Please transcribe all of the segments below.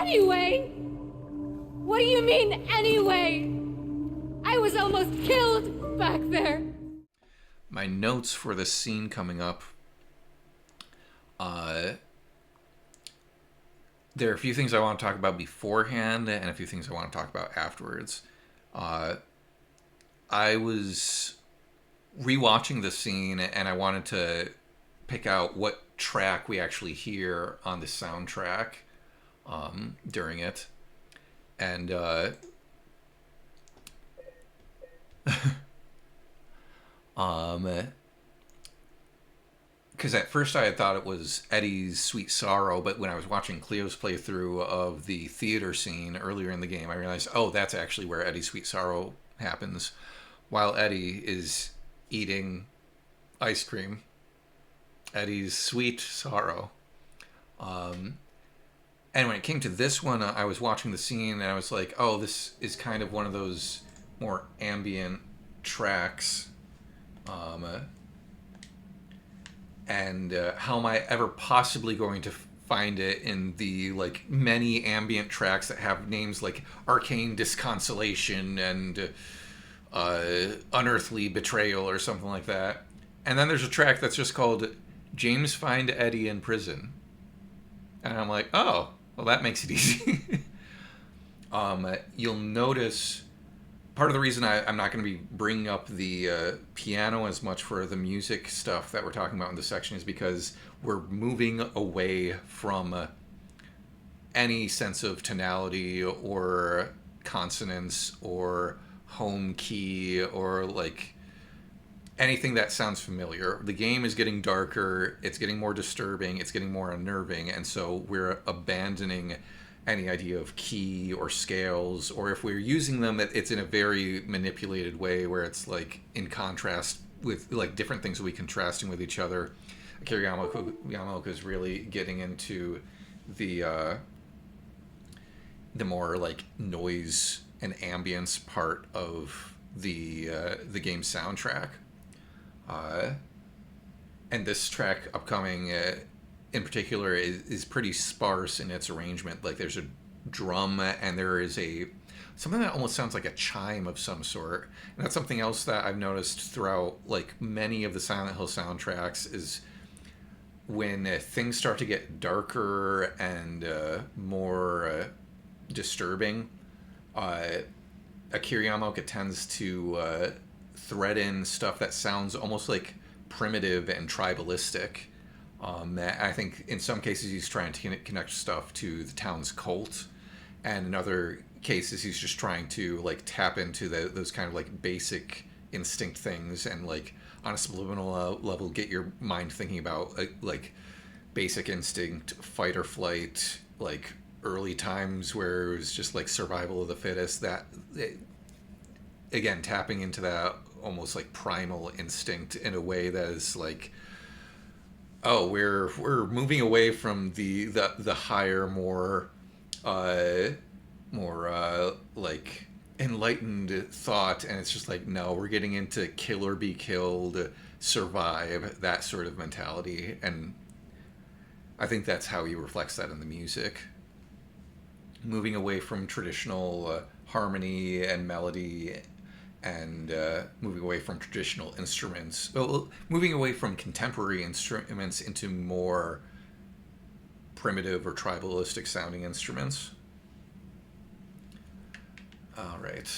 Anyway? What do you mean, anyway? I was almost killed back there. My notes for this scene coming up. There are a few things I want to talk about beforehand and a few things I want to talk about afterwards. I was rewatching the scene and I wanted to pick out what track we actually hear on the soundtrack during it. And because at first I had thought it was Eddie's Sweet Sorrow, but when I was watching Cleo's playthrough of the theater scene earlier in the game, I realized, oh, that's actually where Eddie's Sweet Sorrow happens, while Eddie is eating ice cream. Eddie's Sweet Sorrow. And when it came to this one, I was watching the scene and I was like, oh, this is kind of one of those more ambient tracks. And how am I ever possibly going to find it in the like many ambient tracks that have names like Arcane Disconsolation and Unearthly Betrayal or something like that? And then there's a track that's just called James Find Eddie in Prison. And I'm like, oh, well, that makes it easy. You'll notice part of the reason I'm not going to be bringing up the piano as much for the music stuff that we're talking about in this section is because we're moving away from any sense of tonality or consonance or home key or like anything that sounds familiar. The game is getting darker, it's getting more disturbing, it's getting more unnerving, and so we're abandoning any idea of key or scales, or if we're using them, it's in a very manipulated way where it's like in contrast with like different things that we contrasting with each other. Akira Yamaoka is really getting into the more like noise and ambience part of the game's soundtrack. And this track upcoming in particular is pretty sparse in its arrangement. Like there's a drum and there is something that almost sounds like a chime of some sort. And that's something else that I've noticed throughout like many of the Silent Hill soundtracks is when things start to get darker and more disturbing, Akira Yamaoka tends to thread in stuff that sounds almost like primitive and tribalistic. I think in some cases he's trying to connect stuff to the town's cult, and in other cases he's just trying to like tap into those kind of like basic instinct things and like on a subliminal level get your mind thinking about like basic instinct, fight or flight, like early times where it was just like survival of the fittest. Again, tapping into that almost like primal instinct in a way that is like, oh, we're moving away from the higher, more like enlightened thought, and it's just like, no, we're getting into kill or be killed, survive, that sort of mentality. And I think that's how he reflects that in the music, moving away from traditional harmony and melody, and moving away from traditional instruments, moving away from contemporary instruments into more primitive or tribalistic sounding instruments. All right.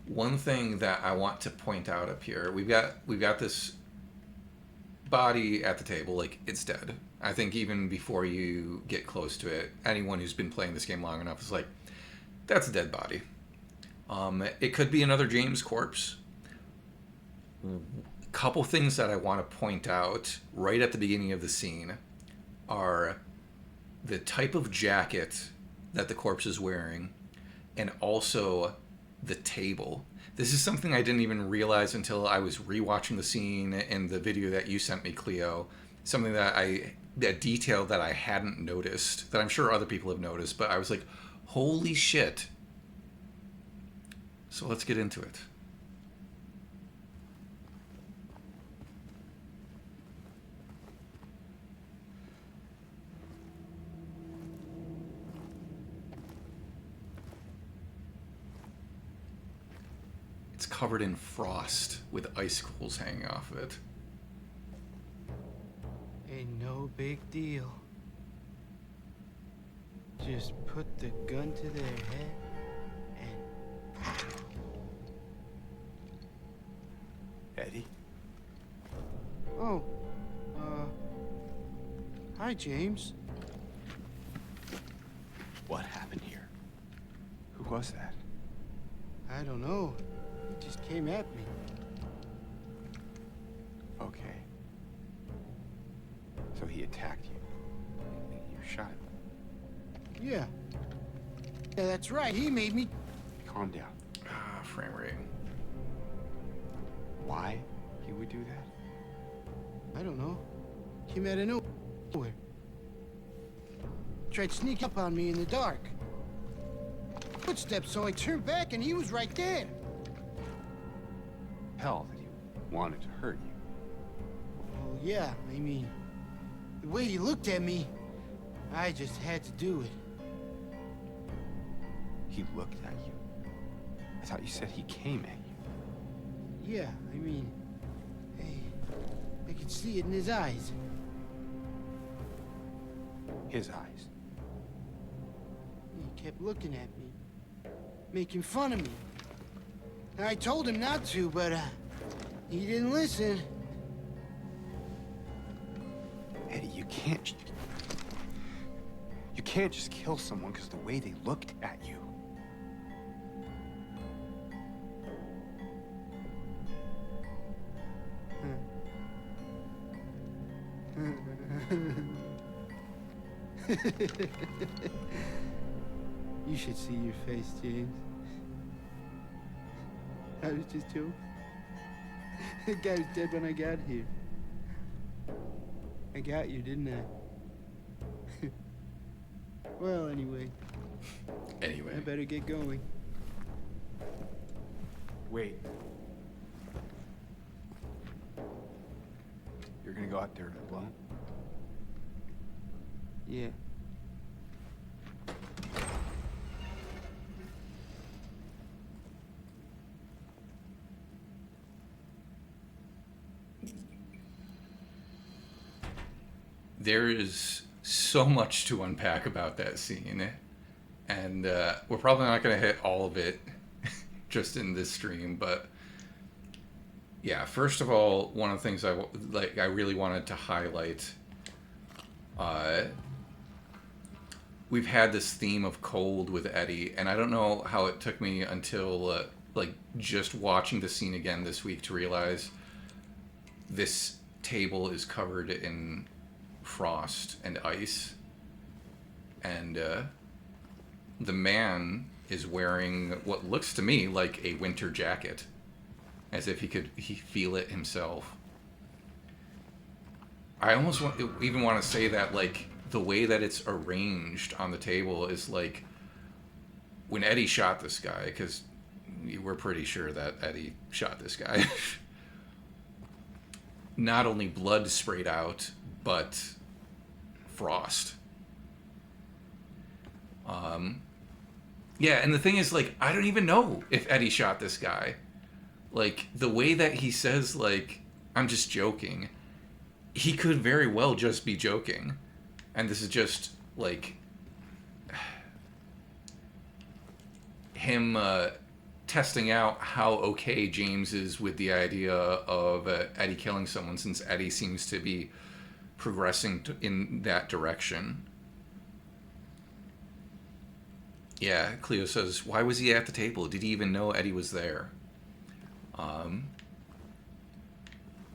One thing that I want to point out up here, we've got this body at the table, like it's dead. I think even before you get close to it, anyone who's been playing this game long enough is like, that's a dead body. It could be another James corpse. Couple things that I want to point out right at the beginning of the scene are the type of jacket that the corpse is wearing, and also the table. This is something I didn't even realize until I was rewatching the scene in the video that you sent me, Cleo. Something that detail that I hadn't noticed, that I'm sure other people have noticed, but I was like, holy shit. So let's get into it. It's covered in frost with icicles hanging off of it. Ain't no big deal. Just put the gun to their head and pow. Eddie? Oh, hi, James. What happened here? Who was that? I don't know. He just came at me. Okay. So he attacked you. And you shot him. Yeah. Yeah, that's right. He made me... Calm down. Frame rate. Why he would do that? I don't know. Came out of nowhere. Tried to sneak up on me in the dark. Footsteps, so I turned back and he was right there. Hell, that he wanted to hurt you. Well, yeah, I mean, the way he looked at me, I just had to do it. He looked at you? I thought you said he came at you. Yeah, I mean, I could see it in his eyes. His eyes. He kept looking at me, making fun of me. And I told him not to, but he didn't listen. Eddie, you can't just kill someone because of the way they looked at you. You should see your face, James. I was just joking. The guy was dead when I got here. I got you, didn't I? Well, anyway. Anyway. I better get going. Wait. You're gonna go out there alone? Yeah. There is so much to unpack about that scene, and we're probably not going to hit all of it just in this stream, but yeah, first of all, one of the things I really wanted to highlight, we've had this theme of cold with Eddie, and I don't know how it took me until just watching the scene again this week to realize this table is covered in frost and ice, and the man is wearing what looks to me like a winter jacket, as if he feel it himself. I almost even want to say that the way that it's arranged on the table is like when Eddie shot this guy, because we're pretty sure that Eddie shot this guy. Not only blood sprayed out, but frost. Yeah, and the thing is, I don't even know if Eddie shot this guy. The way that he says, I'm just joking, he could very well just be joking. And this is just, him testing out how okay James is with the idea of Eddie killing someone, since Eddie seems to be progressing in that direction. Yeah, Cleo says, why was he at the table? Did he even know Eddie was there?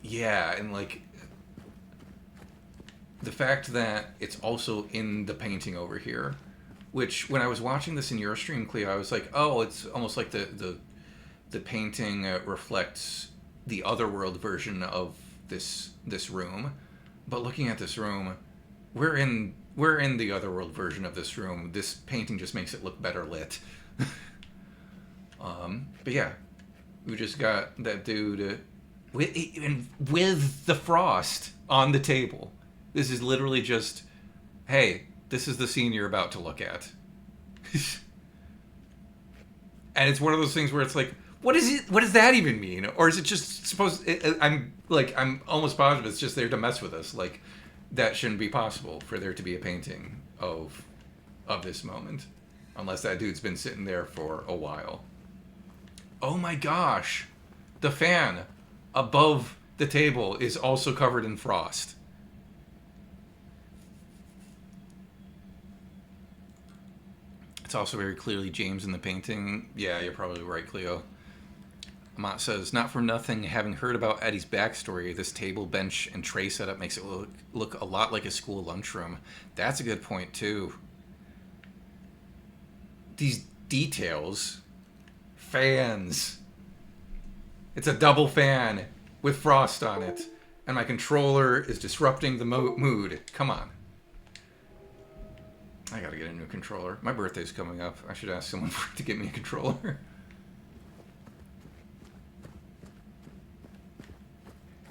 Yeah, and the fact that it's also in the painting over here, which when I was watching this in your stream, Cleo, I was like, oh, it's almost like the painting reflects the otherworld version of this room. But looking at this room, we're in the otherworld version of this room. This painting just makes it look better lit. But yeah, we just got that dude with the frost on the table. This is literally just, hey, this is the scene you're about to look at. And it's one of those things where it's like, What is it? What does that even mean? Or is it just supposed? I'm almost positive it's just there to mess with us. Like, that shouldn't be possible for there to be a painting of this moment, unless that dude's been sitting there for a while. Oh my gosh, the fan above the table is also covered in frost. It's also very clearly James in the painting. Yeah, you're probably right, Cleo. Amat says, not for nothing, having heard about Eddie's backstory, this table, bench, and tray setup makes it look a lot like a school lunchroom. That's a good point, too. These details. Fans. It's a double fan with frost on it. And my controller is disrupting the mood. Come on. I gotta get a new controller. My birthday's coming up. I should ask someone to get me a controller.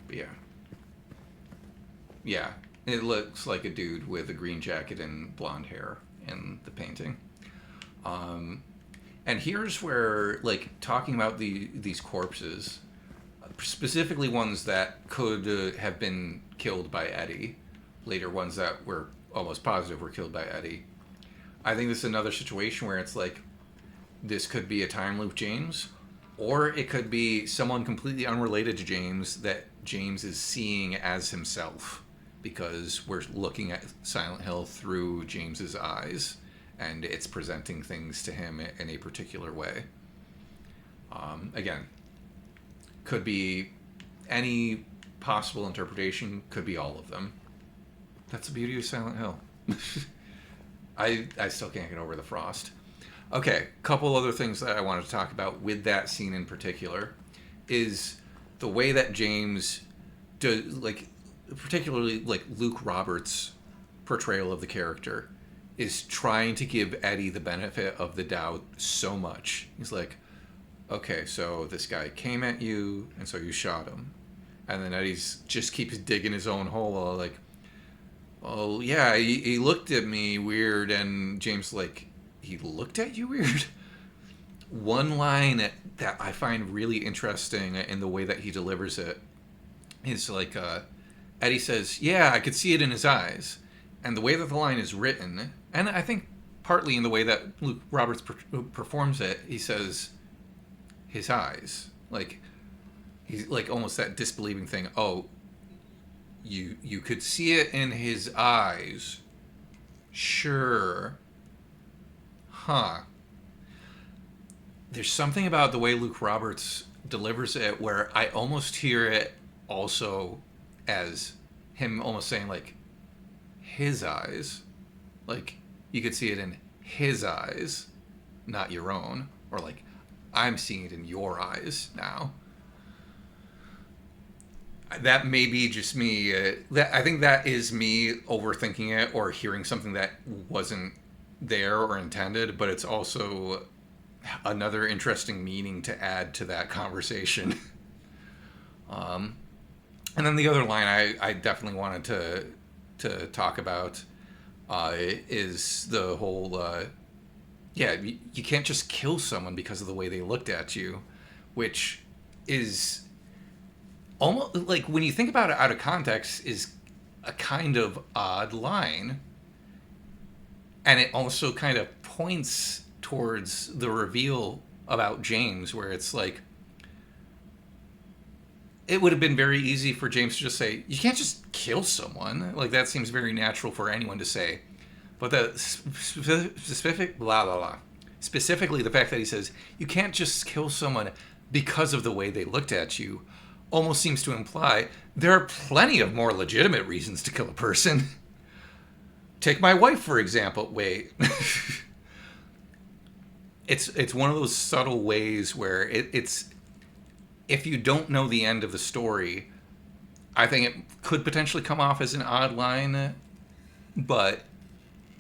But yeah. Yeah. It looks like a dude with a green jacket and blonde hair in the painting. And here's where, like, talking about these corpses, specifically ones that could have been killed by Eddie, later ones that were almost positive were killed by Eddie. I think this is another situation where it's like, this could be a time loop James, or it could be someone completely unrelated to James that James is seeing as himself, because we're looking at Silent Hill through James's eyes, and it's presenting things to him in a particular way. Again, could be any possible interpretation, could be all of them. That's the beauty of Silent Hill. I still can't get over the frost. Okay, couple other things that I wanted to talk about with that scene in particular is the way that James does, like, particularly like Luke Roberts' portrayal of the character is trying to give Eddie the benefit of the doubt so much. He's like, okay, so this guy came at you, and so you shot him. And then Eddie's just keeps digging his own hole, like, oh, yeah, he looked at me weird, and James, like, he looked at you weird? One line that I find really interesting in the way that he delivers it is, like, Eddie says, yeah, I could see it in his eyes. And the way that the line is written, and I think partly in the way that Luke Roberts performs it, he says, his eyes. Like, he's like almost that disbelieving thing. Oh, you could see it in his eyes. Sure. Huh. There's something about the way Luke Roberts delivers it where I almost hear it also as him almost saying, like, his eyes. Like, you could see it in his eyes, not your own. Or, like, I'm seeing it in your eyes now. That may be just me. I think that is me overthinking it or hearing something that wasn't there or intended, but it's also another interesting meaning to add to that conversation. And then the other line I definitely wanted to talk about is the whole, you can't just kill someone because of the way they looked at you, which is almost, like, when you think about it out of context, is a kind of odd line. And it also kind of points towards the reveal about James, where it's like, it would have been very easy for James to just say, you can't just kill someone. Like, that seems very natural for anyone to say. But the specific, blah, blah, blah. Specifically, the fact that he says, you can't just kill someone because of the way they looked at you, almost seems to imply there are plenty of more legitimate reasons to kill a person. Take my wife, for example. Wait. It's one of those subtle ways where it's... If you don't know the end of the story, I think it could potentially come off as an odd line, but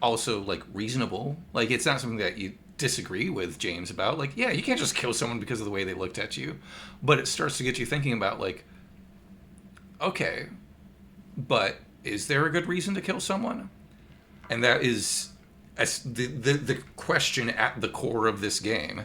also, like, reasonable. Like, it's not something that you disagree with James about. Like, yeah, you can't just kill someone because of the way they looked at you. But it starts to get you thinking about, like, okay, but is there a good reason to kill someone? And that is the question at the core of this game.